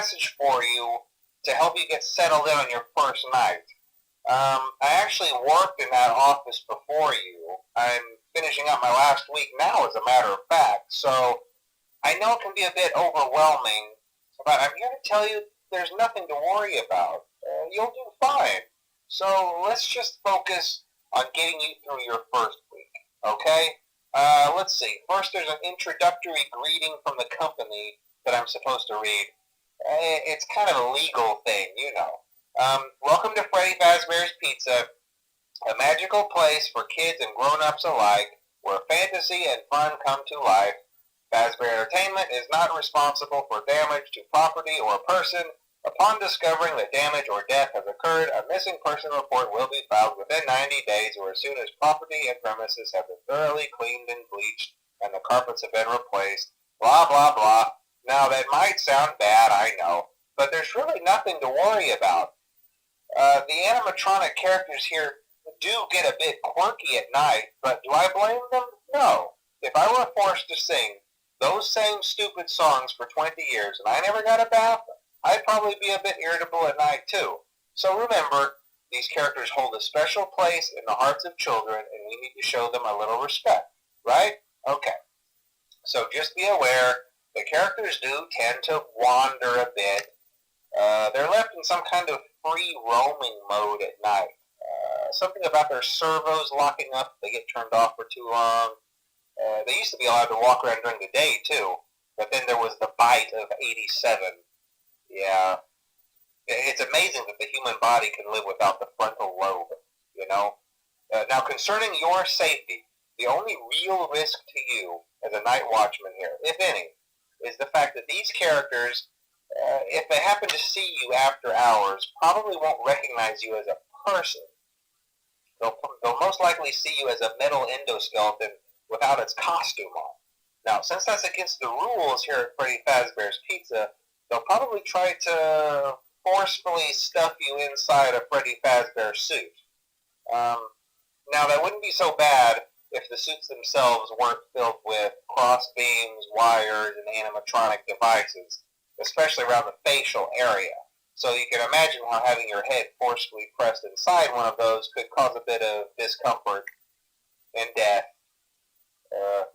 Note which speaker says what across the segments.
Speaker 1: message for you to help you get settled in on your first night. I actually worked in that office before you. I'm finishing up my last week now, as a matter of fact, so I know it can be a bit overwhelming, but I'm here to tell you there's nothing to worry about. You'll do fine. So let's just focus on getting you through your first week, okay? Let's see. First, there's an introductory greeting from the company that I'm supposed to read. It's kind of a legal thing, you know. Welcome to Freddy Fazbear's Pizza, a magical place for kids and grown-ups alike, where fantasy and fun come to life. Fazbear Entertainment is not responsible for damage to property or person. Upon discovering that damage or death has occurred, a missing person report will be filed within 90 days or as soon as property and premises have been thoroughly cleaned and bleached and the carpets have been replaced. Blah, blah, blah. Now, that might sound bad, I know, but there's really nothing to worry about. The animatronic characters here do get a bit quirky at night, but do I blame them? No. If I were forced to sing those same stupid songs for 20 years and I never got a bath, I'd probably be a bit irritable at night too. So remember, these characters hold a special place in the hearts of children and we need to show them a little respect, right? Okay. So just be aware, the characters do tend to wander a bit. They're left in some kind of free roaming mode at night. Something about their servos locking up if they get turned off for too long. They used to be allowed to walk around during the day too, but then there was the bite of 87. Yeah. It's amazing that the human body can live without the frontal lobe, you know? Now, concerning your safety, the only real risk to you as a night watchman here, if any, is the fact that these characters, if they happen to see you after hours, probably won't recognize you as a person. They'll most likely see you as a metal endoskeleton without its costume on. Now, since that's against the rules here at Freddy Fazbear's Pizza, they'll probably try to forcefully stuff you inside a Freddy Fazbear suit. Now, that wouldn't be so bad if the suits themselves weren't filled with cross beams, wires, and animatronic devices, especially around the facial area. So you can imagine how having your head forcefully pressed inside one of those could cause a bit of discomfort and death.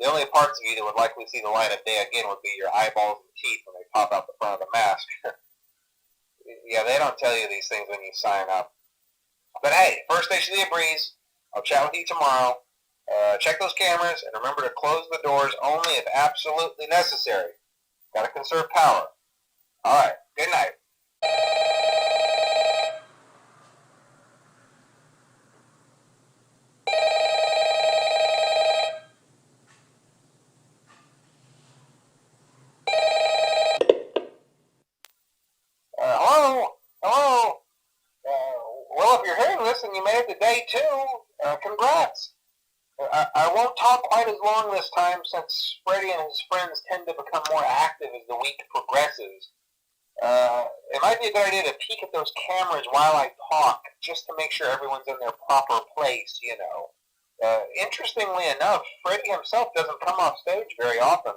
Speaker 1: The only parts of you that would likely see the light of day again would be your eyeballs and teeth when they pop out the front of the mask. Yeah, they don't tell you these things when you sign up. But hey, first station of the breeze. I'll chat with you tomorrow. Check those cameras and remember to close the doors only if absolutely necessary. Gotta conserve power. Alright, good night. Hello? Hello? Well, if you're hearing this and you made it to day 2, congrats. I won't talk quite as long this time since Freddy and his friends tend to become more active as the week progresses. It might be a good idea to peek at those cameras while I talk, just to make sure everyone's in their proper place, you know. Interestingly enough, Freddy himself doesn't come off stage very often.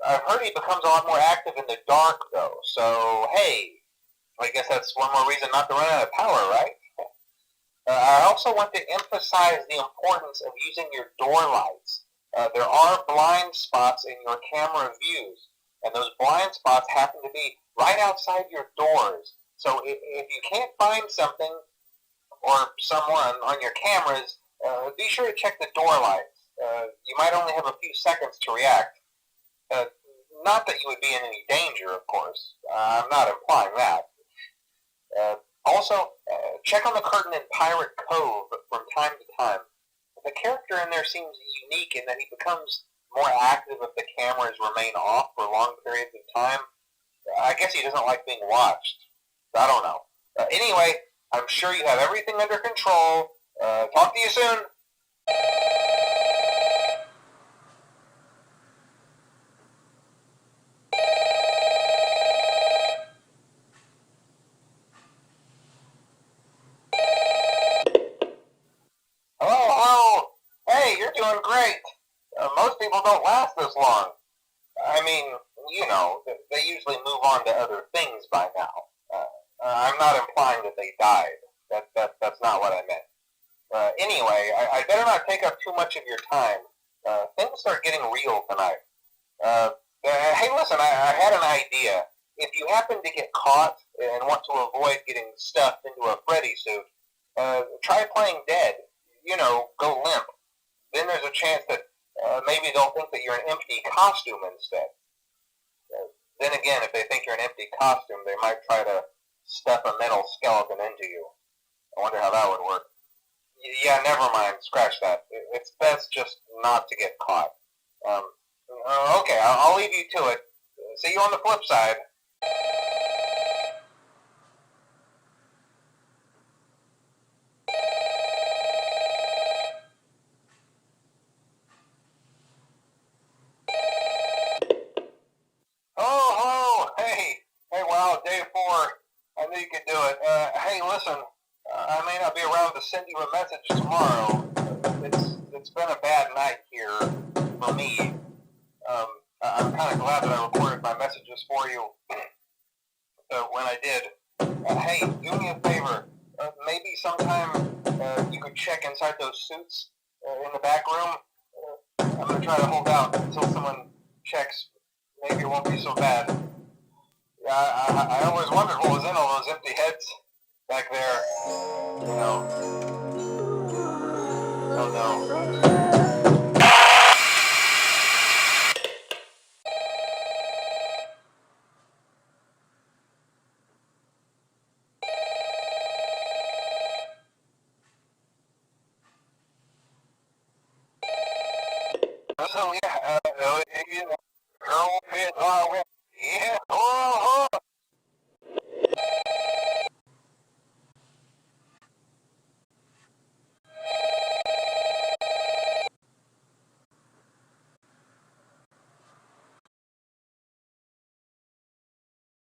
Speaker 1: I've heard he becomes a lot more active in the dark, though, so hey, I guess that's one more reason not to run out of power, right? I also want to emphasize the importance of using your door lights. There are blind spots in your camera views, and those blind spots happen to be right outside your doors. So if you can't find something or someone on your cameras, be sure to check the door lights. You might only have a few seconds to react. Not that you would be in any danger, of course. I'm not implying that. Also, check on the curtain in Pirate Cove from time to time. The character in there seems unique in that he becomes more active if the cameras remain off for long periods of time. I guess he doesn't like being watched. I don't know. Anyway, I'm sure you have everything under control. Talk to you soon. Hello, hello. Hey, you're doing great. Most people don't last this long. I mean, you know, they usually move on to other things by now. I'm not implying that they died. That's not what I meant. Anyway, I better not take up too much of your time. Things start getting real tonight. Hey, listen, I had an idea. If you happen to get caught and want to avoid getting stuffed into a Freddy suit, try playing dead. You know, go limp. Then there's a chance that maybe they'll think that you're an empty costume instead. Then again, if they think you're an empty costume, they might try to stuff a metal skeleton into you. I wonder how that would work. Yeah, never mind. Scratch that. It's best just not to get caught. Um, okay, I'll leave you to it. See you on the flip side. Oh, hey, wow, day 4. I knew you could do it. Hey, listen, I may not be around to send you a message tomorrow. It's been a bad night here for me. I'm kind of glad that I recorded my messages for you when I did. Hey, do me a favor. Maybe sometime you could check inside those suits in the back room. I'm gonna try to hold out until someone checks. Maybe it won't be so bad. Yeah, I always wondered what was in all those empty heads back there. You know. Oh no. So yeah, you know, girl, yeah,